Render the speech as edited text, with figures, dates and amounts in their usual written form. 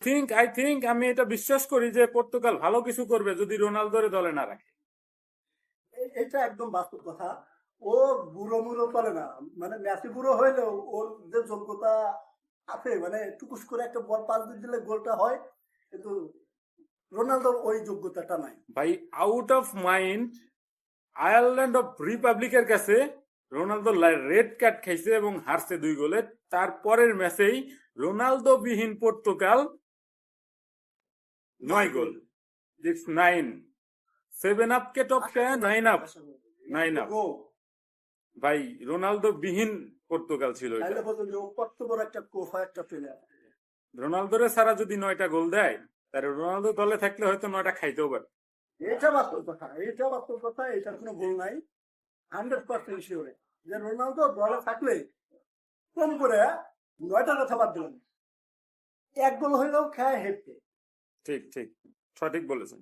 I think আমি এটা বিশ্বাস করি যে পর্তুগাল ভালো কিছু করবে যদি রোনালদোরে দলে না রাখে। এটা একদম বাস্তব কথা। ও বুড়ো মুড়ো চলে না, মানে মেসি বুড়ো হইলেও ওর যে যোগ্যতা আছে, মানে টুকুস করে একটা বল পাস দিয়ে দিলে গোলটা হয়, কিন্তু রোনালদোর ওই যোগ্যতাটা নাই। ভাই out of mind Ireland of রিপাবলিকের কাছে রোনালদো রেড কার্ড খাইছে এবং হারছে 2 গোলে। তারপরের ম্যাচেই রোনালদো বিহীন পর্তুগাল 9 গোল। 9 7 আপ কে টপ 9 আপ 9 আপ। ভাই রোনালদো বিহীন পর্তুগাল ছিল এটা। তাইলে বলতো যে ও কত বড় একটা কোফা একটা প্লেয়ার। রোনালদোরে ছাড়া যদি 9টা গোল দেয় তাহলে রোনালদো দলে থাকলে হয়তো 9টা খাইতেও পারে। এটা বাস্তব কথা, এটা বাস্তব কথা, এটার কোনো ভুল নাই। 100% শিওর যে রোনালদো দলে থাকলে কম করে 9টা কথা বাদ দিলাম, 1 গোল হইলেও খেয়ে হেঁটে। ঠিক ঠিক সঠিক বলেছেন।